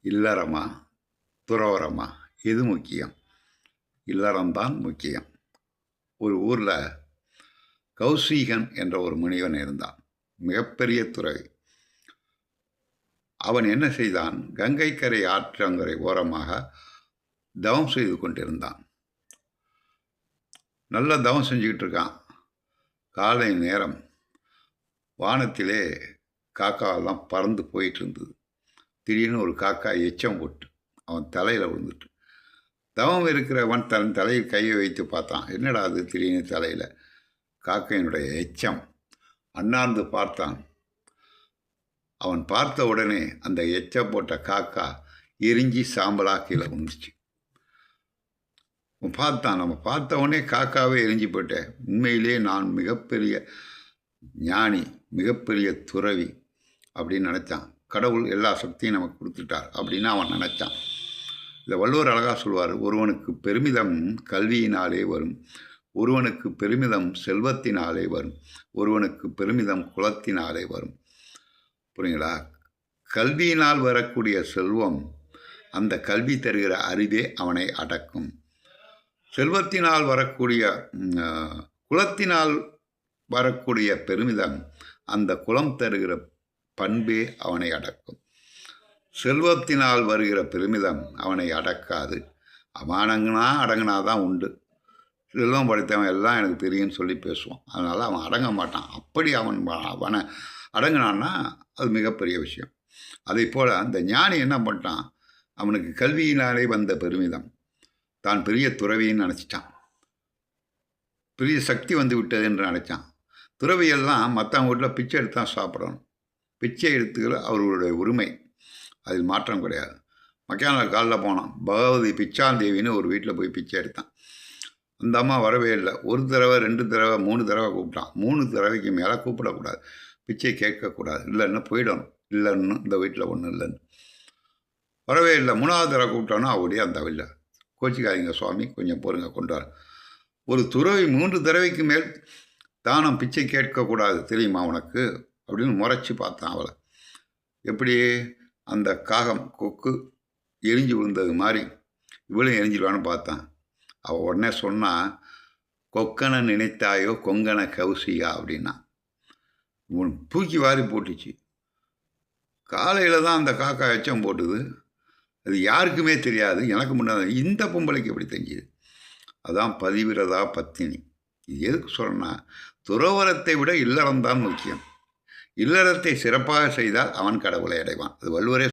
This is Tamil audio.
இல்லறமா துறவறமா எது முக்கியம்? இல்லறம்தான் முக்கியம். ஒரு ஊரில் கௌசிகன் என்ற ஒரு முனிவன் இருந்தான். மிகப்பெரிய துறவி. அவன் என்ன செய்தான்? கங்கைக்கரை ஆற்றங்கரை ஓரமாக தவம் செய்து கொண்டிருந்தான். நல்ல தவம் செஞ்சுக்கிட்டு இருக்கான். காலை நேரம் வானத்திலே காக்காவெல்லாம் பறந்து போயிட்டு இருந்தது. திடீர்னு ஒரு காக்கா எச்சம் போட்டு அவன் தலையில் விழுந்துட்டு, தவம் இருக்கிறவன் தன் தலையில் கையை வைத்து பார்த்தான். என்னடா அது திடீர்னு தலையில் காக்கையினுடைய எச்சம். அண்ணாந்து பார்த்தான். அவன் பார்த்த உடனே அந்த எச்சம் போட்ட காக்கா எரிஞ்சி சாம்பலாக கீழே விழுந்துச்சு. நம்ம பார்த்த உடனே காக்காவே எரிஞ்சு போயிட்டேன். உண்மையிலே நான் மிகப்பெரிய ஞானி, மிகப்பெரிய துறவி அப்படின்னு நினச்சான். கடவுள் எல்லா சக்தியும் நமக்கு கொடுத்துட்டார் அப்படின்னு அவன் நினச்சான். இந்த வள்ளுவர் அழகாக சொல்வார், ஒருவனுக்கு பெருமிதம் கல்வியினாலே வரும், ஒருவனுக்கு பெருமிதம் செல்வத்தினாலே வரும், ஒருவனுக்கு பெருமிதம் குலத்தினாலே வரும். புரியுங்களா? கல்வியினால் வரக்கூடிய செல்வம், அந்த கல்வி தருகிற அறிவே அவனை அடக்கும். செல்வத்தினால் வரக்கூடிய குலத்தினால் வரக்கூடிய பெருமிதம், அந்த குலம் தருகிற பண்பே அவனை அடக்கும். செல்வத்தினால் வருகிற பெருமிதம் அவனை அடக்காது. அவன் அடங்கினாதான் உண்டு. செல்வம் படைத்தவன் எல்லாம் எனக்கு தெரியும்னு சொல்லி பேசுவான். அதனால் அவன் அடங்க மாட்டான். அப்படி அவனை அடங்கினான்னா அது மிகப்பெரிய விஷயம். அதே போல் அந்த ஞானி என்ன பண்ணிட்டான்? அவனுக்கு கல்வியினாலே வந்த பெருமிதம், தான் பெரிய துறவின்னு நினச்சிட்டான். பெரிய சக்தி வந்து விட்டது என்று நினச்சான். துறவியெல்லாம் மற்றவங்க வீட்டில் பிச்சை எடுத்து தான் சாப்பிடணும். பிச்சை எடுத்துக்கிற அவர்களுடைய உரிமை, அதில் மாற்றம் கிடையாது. மக்கானால் காலில் போனான். பகவதி பிச்சாந்தேவின்னு ஒரு வீட்டில் போய் பிச்சை எடுத்தான். அந்த அம்மா வரவே இல்லை. ஒரு தடவை, 2 தடவை, 3 தடவை கூப்பிட்டான். 3 தடவைக்கு மேலே கூப்பிடக்கூடாது, பிச்சை கேட்கக்கூடாது, இல்லைன்னு போயிடணும். இல்லைன்னு இந்த வீட்டில் ஒன்றும் இல்லைன்னு வரவே இல்லை. 3வது தடவை கூப்பிட்டானோ அவருடைய அந்த இல்லை. கோச்சிக்காதீங்க சுவாமி, கொஞ்சம் பொறுங்க, கொண்டு வர. ஒரு துறவி 3 தடவைக்கு மேல் தானம் பிச்சை கேட்கக்கூடாது தெரியுமா உனக்கு அப்படின்னு முறைச்சி பார்த்தான் அவளை. எப்படி அந்த காகம் கொக்கு எரிஞ்சு விழுந்தது மாதிரி இவளும் எரிஞ்சிடுவான்னு பார்த்தான். அவள் உடனே சொன்னான், கொக்கனை நினைத்தாயோ கொங்கனை கௌசிகா அப்படின்னா. இவன் தூக்கி வாரி போட்டுச்சு. காலையில் தான் அந்த காக்கா எச்சம் போட்டுது. அது யாருக்குமே தெரியாது. எனக்கு முன்னாடி இந்த பொம்பளைக்கு எப்படி தெரிஞ்சுது? அதான் பதிவிரதா பத்தினி. இது எதுக்கு சொல்கிறேன்னா, துறவரத்தை விட இல்லறம்தான் முக்கியம். இல்லறத்தை சிறப்பாக செய்தால் அவன் கடவுளை அடைவான். அது வள்ளுவரே